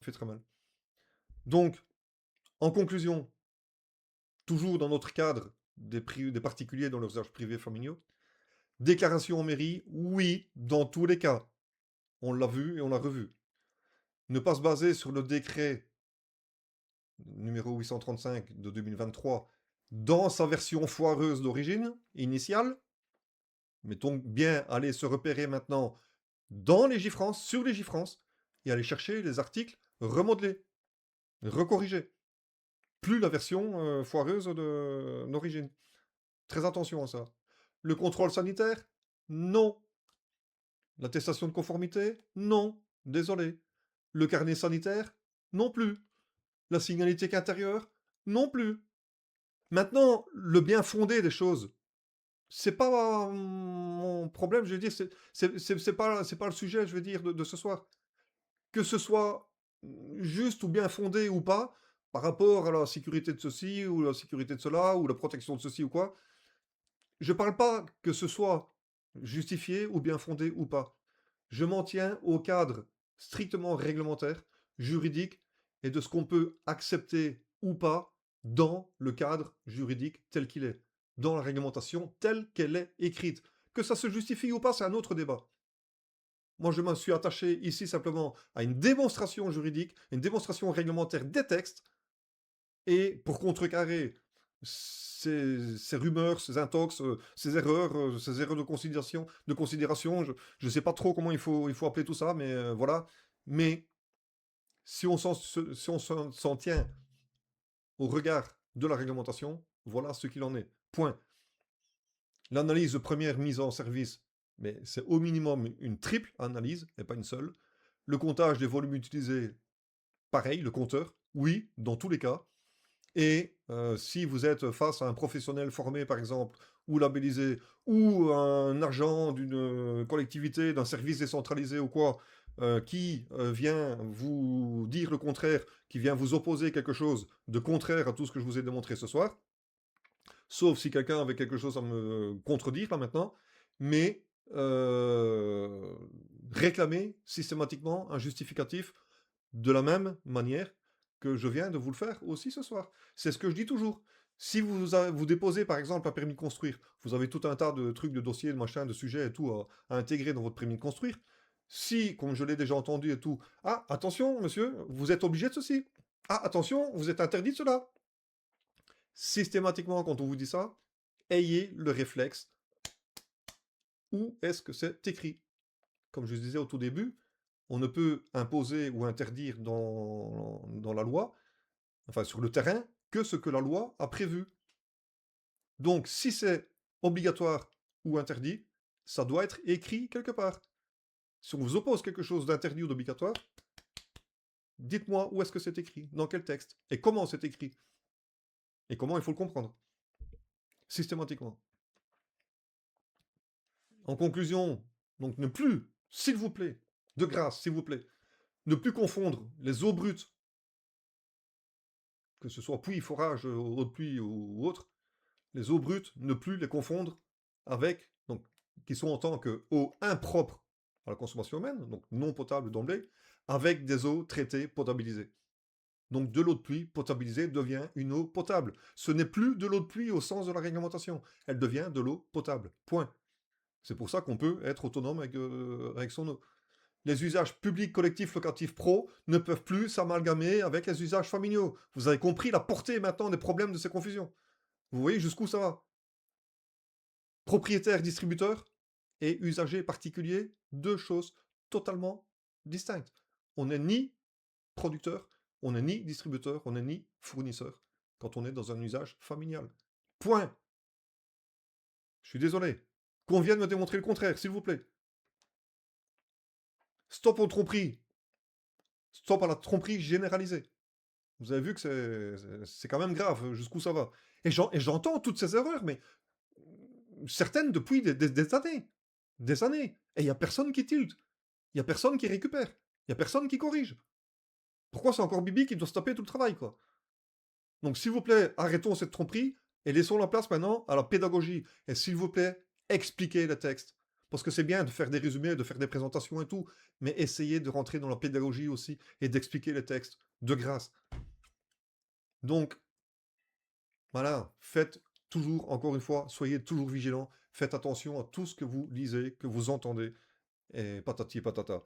fait très mal. Donc, en conclusion, toujours dans notre cadre des particuliers dans leurs usages privés familiaux, déclaration en mairie, oui, dans tous les cas. On l'a vu et on l'a revu. Ne pas se baser sur le décret numéro 835 de 2023 dans sa version foireuse d'origine, initiale. Mettons bien aller se repérer maintenant dans les Gifrance, sur les Gifrance, et aller chercher les articles remodelés, recorrigés. Plus la version foireuse d'origine. Très attention à ça. Le contrôle sanitaire, non. L'attestation de conformité, non. Désolé. Le carnet sanitaire, non plus. La signalétique intérieure, non plus. Maintenant, le bien fondé des choses, c'est pas mon problème, je veux dire, c'est pas le sujet, je veux dire, de ce soir. Que ce soit juste ou bien fondé ou pas, par rapport à la sécurité de ceci, ou la sécurité de cela, ou la protection de ceci ou quoi, je parle pas que ce soit justifié ou bien fondé ou pas. Je m'en tiens au cadre strictement réglementaire, juridique, et de ce qu'on peut accepter ou pas dans le cadre juridique tel qu'il est, dans la réglementation telle qu'elle est écrite. Que ça se justifie ou pas, c'est un autre débat. Moi, je me suis attaché ici simplement à une démonstration juridique, une démonstration réglementaire des textes, et pour contrecarrer ces rumeurs, ces intox, ces erreurs de considération, je ne sais pas trop comment il faut appeler tout ça, mais voilà. Mais si on s'en tient au regard de la réglementation, voilà ce qu'il en est. Point. L'analyse de première mise en service, mais c'est au minimum une triple analyse, et pas une seule. Le comptage des volumes utilisés, pareil, le compteur, oui, dans tous les cas. Et si vous êtes face à un professionnel formé, par exemple, ou labellisé, ou un agent d'une collectivité, d'un service décentralisé ou quoi, qui vient vous dire le contraire, qui vient vous opposer quelque chose de contraire à tout ce que je vous ai démontré ce soir, sauf si quelqu'un avait quelque chose à me contredire là maintenant, mais réclamer systématiquement un justificatif de la même manière que je viens de vous le faire aussi ce soir. C'est ce que je dis toujours. Si vous déposez par exemple un permis de construire, vous avez tout un tas de trucs, de dossiers, de machins, de sujets et tout à intégrer dans votre permis de construire. Si, comme je l'ai déjà entendu et tout, ah, attention, monsieur, vous êtes obligé de ceci. Ah, attention, vous êtes interdit de cela. Systématiquement, quand on vous dit ça, ayez le réflexe. Où est-ce que c'est écrit? Comme je disais au tout début, on ne peut imposer ou interdire dans la loi, enfin sur le terrain, que ce que la loi a prévu. Donc, si c'est obligatoire ou interdit, ça doit être écrit quelque part. Si on vous oppose quelque chose d'interdit ou d'obligatoire, dites-moi où est-ce que c'est écrit, dans quel texte, et comment c'est écrit, et comment il faut le comprendre, systématiquement. En conclusion, donc ne plus, s'il vous plaît, de grâce, s'il vous plaît, ne plus confondre les eaux brutes, que ce soit puits, forage, eau de pluie ou autre, les eaux brutes, ne plus les confondre avec, donc, qui sont en tant que eau impropre à la consommation humaine, donc non potable d'emblée, avec des eaux traitées, potabilisées. Donc de l'eau de pluie potabilisée devient une eau potable. Ce n'est plus de l'eau de pluie au sens de la réglementation. Elle devient de l'eau potable. Point. C'est pour ça qu'on peut être autonome avec son eau. Les usages publics, collectifs, locatifs, pro ne peuvent plus s'amalgamer avec les usages familiaux. Vous avez compris la portée maintenant des problèmes de ces confusions. Vous voyez jusqu'où ça va. Propriétaire, distributeur et usager particulier, deux choses totalement distinctes. On n'est ni producteur, on n'est ni distributeur, on n'est ni fournisseur quand on est dans un usage familial. Point. Je suis désolé. Qu'on vienne me démontrer le contraire, s'il vous plaît. Stop aux tromperies. Stop à la tromperie généralisée. Vous avez vu que c'est quand même grave jusqu'où ça va. Et j'entends toutes ces erreurs, mais certaines depuis des années. Des années. Et il n'y a personne qui tilte. Il n'y a personne qui récupère. Il n'y a personne qui corrige. Pourquoi c'est encore Bibi qui doit se taper tout le travail, quoi? Donc, s'il vous plaît, arrêtons cette tromperie et laissons la place maintenant à la pédagogie. Et s'il vous plaît, expliquez le texte. Parce que c'est bien de faire des résumés, de faire des présentations et tout, mais essayez de rentrer dans la pédagogie aussi et d'expliquer les textes, de grâce. Donc, voilà, faites toujours, encore une fois, soyez toujours vigilants, faites attention à tout ce que vous lisez, que vous entendez, et patati patata.